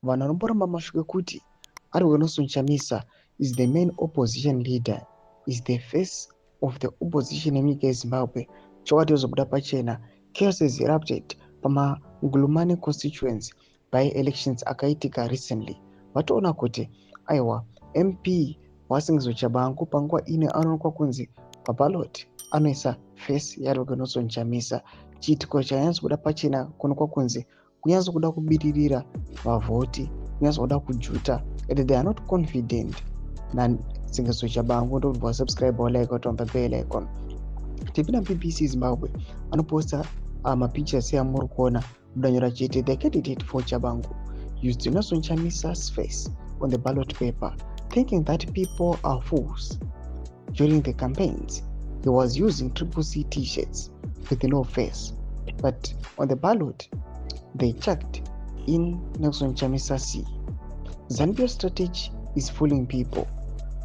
vanhu vanomboramba mashuke kuti ari Nelson Chamisa is the main opposition leader, is the face of the opposition yenyika yeZimbabwe. Chokwadi zobuda pachena, chaos has erupted pamaNgulumane constituency by elections akaitika recently. Vatoona kuti aiwa MP waSingizwe Chabangu panguva ine anoonekwa kunzi paballot anoisa face yaRwego Nelson Chamisa. Chiitiko chanyatsobuda pachena kuonekwa kunzi kunyatsokuda kubidirira vavhoti, kunyatsokuda kujuta, and they are not confident naSingizwe Chabangu. Ndokuti wasubscribe like on the bell icon. Tipina BBC Zimbabwe anoposta mapictures yamuri kuona mudanyora chete the candidate for Chabangu used Nelson Chamisa's face on the ballot paper, thinking that people are fools. During the campaigns, he was using Triple C t-shirts with no face, but on the ballot, they checked in Nelson Chamisa C. Zambia's strategy is fooling people.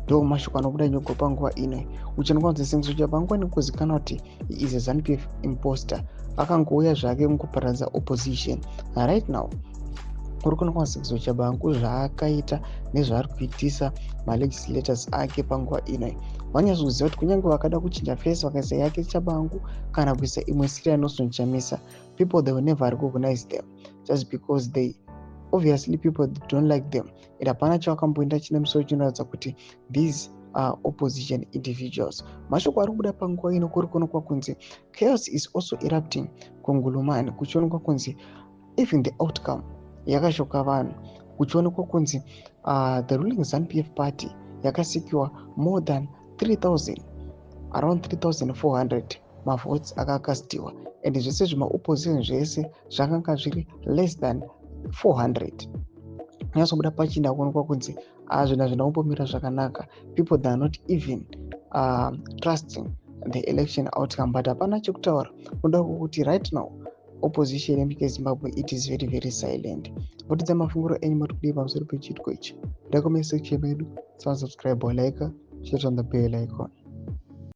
Ndo mashoko anobuda nyoko panguva ino uchinogona kuti Singizwe Chabangu anokuzikanwa kuti he is a ZANU-PF imposter, akangouya zvake mukuparadza opposition. Right now kuri kuonekwa Singizwe Chabangu zvaakaita nezvaari kuitisa malegislators ake panguva ino. Vanyatsoziva kuti kunyange vakada kuchinja face vakaisa yake Chabangu kana kuisa imwe siri yaNelson Chamisa, people they will never recognize them just because they obviously people don't like them. Hapana chavakamboenda chine musoro chinoratidza kuti these are opposition individuals. Mashoko ari kubuda panguva ino kuri kuonekwa kunzi chaos is also erupting kuNgulumane, kuchionekwa kunzi even the outcome yakashoka vanhu, kuchionekwa kunzi the ruling ZANU-PF party yakasikiwa more than 3,000, around 3,400 mavotes akakastiwa, and zvese zvemaopposition zvese zvakanga zviri less than 400. Nyatsobuda pachina kuonekwa kunzi zvinhu hazvinakumbomira zvakanaka. People they are not even trusting the election outcome, but hapana chekutaura kuda kuti right now opposition yenyika yeZimbabwe it is very very silent. Votidza mafunguro enyu muri kudii pamusoro pechiitiko ichi? Rekomend section medu, subscribe or like, share on the bell icon.